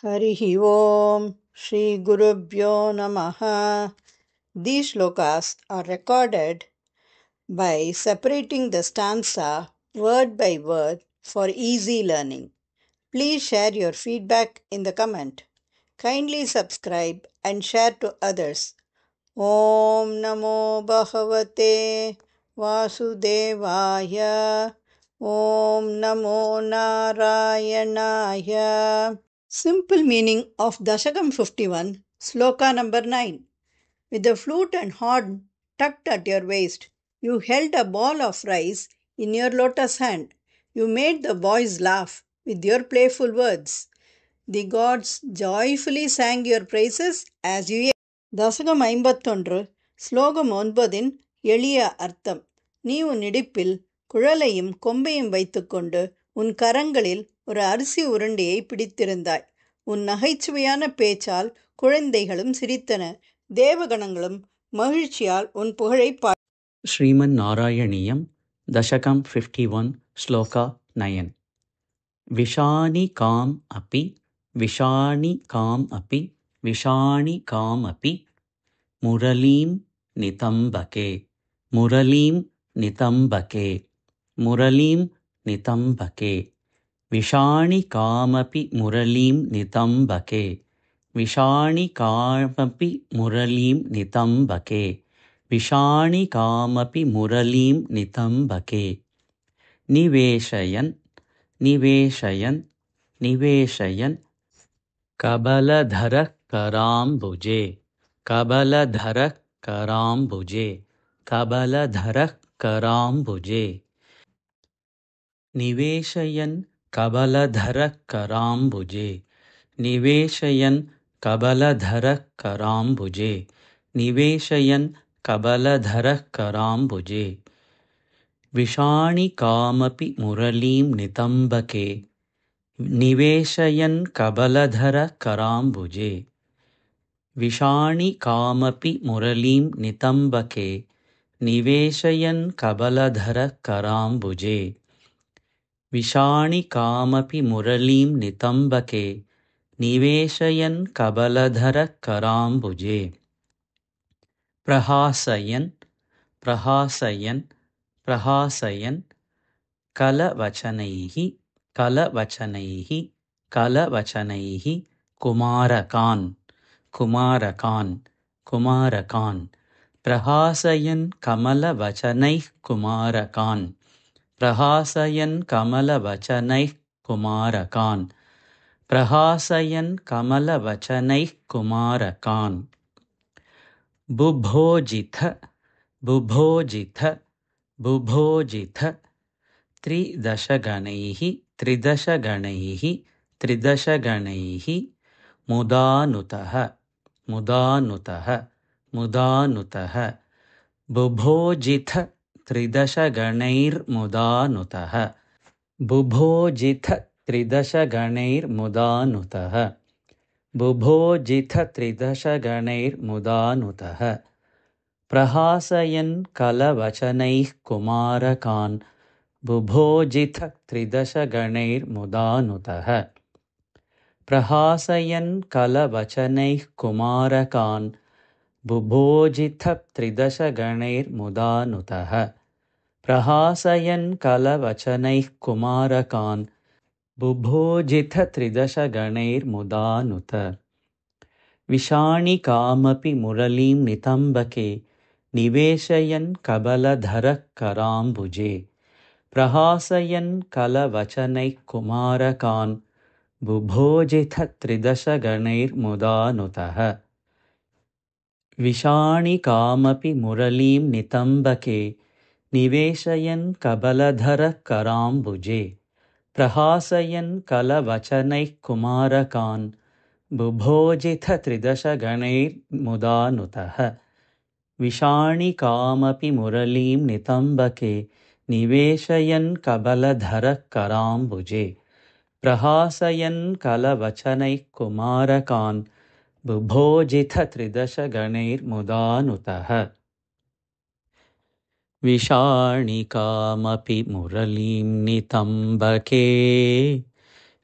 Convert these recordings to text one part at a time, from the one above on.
Harihi Om Shri Gurubhyo Namaha. These shlokas are recorded by separating the stanza word by word for easy learning. Please share your feedback in the comment. Kindly subscribe and share to others. Om Namo Bhagavate Vasudevaya. Om Namo Narayanaya. Simple meaning of Dashakam 51, Sloka number 9. With the flute and horn tucked at your waist, you held a ball of rice in your lotus hand. You made the boys laugh with your playful words. The gods joyfully sang your praises as you ate. தசகம் 51 ஸ்லோகம் 9 எளிய அர்த்தம். நீ உன் இடுப்பில் குழலையும் கொம்பையும் வைத்துக்கொண்டு உன் கரங்களில் ஒரு அரிசி உருண்டையை பிடித்திருந்தாய். உன் நகைச்சுவையான பேச்சால் குழந்தைகளும் சிரித்தன. தேவகணங்களும் மகிழ்ச்சியால் உன் புகழை ಶ್ರೀಮನ್ ನಾರಾಯಣೀಯಂ ದಶಕಂ 51 ಶ್ಲೋಕ 9 ವಿಷಾಣಿಕಾಂ ಅಪಿ ವಿಷಾಣಿಕಾಂ ಅಪಿ ವಿಷಾಣಿಕಾಂ ಅಪಿ ಮುರಳೀಂ ನಿತಂಬಕೆ ಮುರಳೀಂ ನಿತಂಬಕೆ ಮುರಳೀಂ ನಿತಂಬಕೆ ವಿಷಾಣಿಕಾಮಪಿ ಮುರಳೀಂ ನಿತಂಬಕೆ ವಿಷಾಣಿಕಾಮಪಿ ಮುರಳೀಂ ನಿತಂಬಕೆ ವಿಷಾಣಿಕಾಮಪಿ ಮುರಳೀಂ ನಿತಂಬಕೆ ನಿವೇಶಯನ್ ನಿವೇಶಯನ್ ನಿವೇಶಯನ್ ಕಬಲಧರಃ ಕರಾಂಬುಜೆ ಕಬಲಧರಃ ಕರಾಂಬುಜೆ ಕಬಲಧರಃ ಕರಾಂಬುಜೆ ನಿವೇಶಯನ್ ಕಬಲಧರಃ ಕರಾಂಬುಜೆ ನಿವೇಶಯನ್ ಕಬಲಧರಃ ಕರಾಂಬುಜೆ ನಿವೇಶಯನ್ ಕಬಲಧರಃ ಕರಾಂಬುಜೆ ವಿಷಾಣಿಕಾಮಪಿ ಮುರಳೀಂ ನಿತಂಬಕೆ ನಿವೇಶಯನ್ ಕಬಲಧರಃ ಕರಾಂಬುಜೆ ವಿಷಾಣಿಕಾಮಪಿ ಮುರಳೀಂ ನಿತಂಬಕೆ ನಿವೇಶಯನ್ ಕಬಲಧರಃ ಕರಾಂಬುಜೆ ವಿಷಾಣಿಕಾಮಪಿ ಮುರಳೀಂ ನಿತಂಬಕೆ ನಿವೇಶಯನ್ ಕಬಲಧರಃ ಕರಾಂಬುಜೆ ಪ್ರಹಾಸಯನ್ ಪ್ರಹಾಸಯನ್ ಪ್ರಹಾಸಯನ್ ಕಲವಚನೈಃ ಕಲವಚನೈಃ ಕಲವಚನೈಃ ಕುಮಾರಕಾನ್ ಕುಮಾರಕಾನ್ ಕುಮಾರಕಾನ್ ಪ್ರಹಾಸಯನ್ ಕಮಲವಚನೈಃ ಕುಮಾರಕಾನ್ ಪ್ರಹಾಸಯನ್ ಕಮಲವಚನೈಃ ಕುಮಾರಕಾನ್ ಪ್ರಹಾಸಯನ್ ಕಮಲವಚನೈಃ ಕುಮಾರಕಾನ್ ಬುಭೋಜಿಥ ಬುಭೋಜಿಥ ಬುಭೋಜಿಥ ತ್ರಿದಶಗಣೈಃ ತ್ರಿದಶಗಣೈಃ ತ್ರಿದಶಗಣೈಃ ಮುದಾನುತಃ ಮುದಾನುತಃ ಮುದಾನುತಃ ಬುಭೋಜಿಥ ತ್ರಿದಶಗಣೈರ್ಮುದಾನುತಃ ಬುಭೋಜಿಥ ತ್ರಿದಶಗಣೈರ್ಮುದಾನುತಃ ಬುಭೋಜಿಥ ತ್ರಿದಶಗಣೈರ್ಮುದಾನುತಃ ಪ್ರಹಾಸಯನ್ ಕಲವಚನೈಃ ಕುಮಾರಕಾನ್ ಬುಭೋಜಿಥ ತ್ರಿದಶಗಣೈರ್ಮುದಾನುತಃ ಪ್ರಹಾಸಯನ್ ಕಲವಚನೈಃ ಕುಮಾರಕಾನ್ ಬುಭೋಜಿಥ ತ್ರಿದಶಗಣೈರ್ಮುದಾನುತಃ ಪ್ರಹಾಸಯನ್ ಕಲವಚನೈಃ ಕುಮಾರಕಾನ್ ಬುಭೋಜಿಥ ತ್ರಿದಶಗಣೈರ್ಮುದಾನುತ ವಿಷಾಣಿಕಾಮಪಿ ಮುರಳೀಂ ನಿತಂಬಕೆ ನಿವೇಶಯನ್ ಕಬಲಧರಃ ಕರಾಂಬುಜೆ ಪ್ರಹಾಸಯನ್ ಕಲವಚನೈಃ ಕುಮಾರಕಾನ್ ಬುಭೋಜಿಥ ತ್ರಿದಶಗಣೈರ್ಮುದಾನುತಃ ವಿಷಾಣಿಕಾಮಪಿ ಮುರಳೀಂ ನಿತಂಬಕೆ ನಿವೇಶಯನ್ ಕಬಲಧರಃ ಕರಾಂಬುಜೆ ಪ್ರಹಾಸಯನ್ ಕಲವಚನೈಃ ಕುಮಾರಕಾನ್ ಬುಭೋಜಿಥ ತ್ರಿದಶಗಣೈರ್ಮುದಾನುತಃ ವಿಷಾಣಿಕಾಮಪಿ ಮುರಳೀಂ ನಿತಂಬಕೆ ನಿವೇಶಯನ್ ಕಬಲಧರಃ ಕರಾಂಬುಜೆ ಪ್ರಹಾಸಯನ್ ಕಲವಚನೈಃ ಕುಮಾರಕಾನ್ ಬುಭೋಜಿಥ ತ್ರಿದಶಗಣೈರ್ಮುದಾನುತಃ ವಿಷಾಣಿಕಾಮಪಿ ಮುರಳೀಂ ನಿತಂಬಕೆ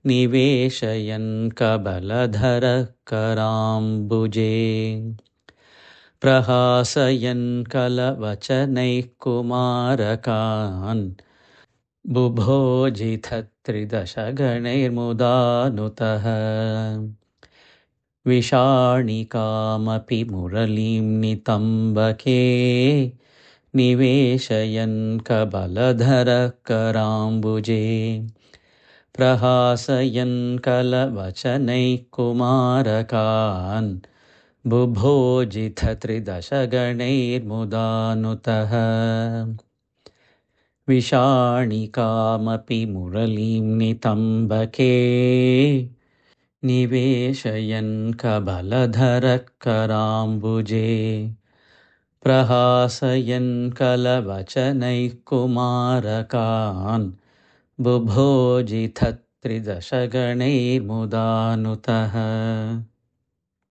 निवेशयन् कबलधरः कराम्बुजे प्रहासयन् कलवचनैः कुमारकान् बुभोजितत्रिदशगणैर्मुदानुतः विषाणिकामपि मुरलीं नितम्बके निवेशयन् कबलधरः कराम्बुजे प्रहासयन् कलवचनैः कुमारकान् बुभोजितत्रिदशगणैर्मुदानुतः विषाणिकामपि मुरलीं नितम्बके निवेशयन् कबलधरः कराम्बुजे प्रहासयन् कलवचनैः कुमारकान् बुभोजितत्रिदशगणैर्मुदानुतः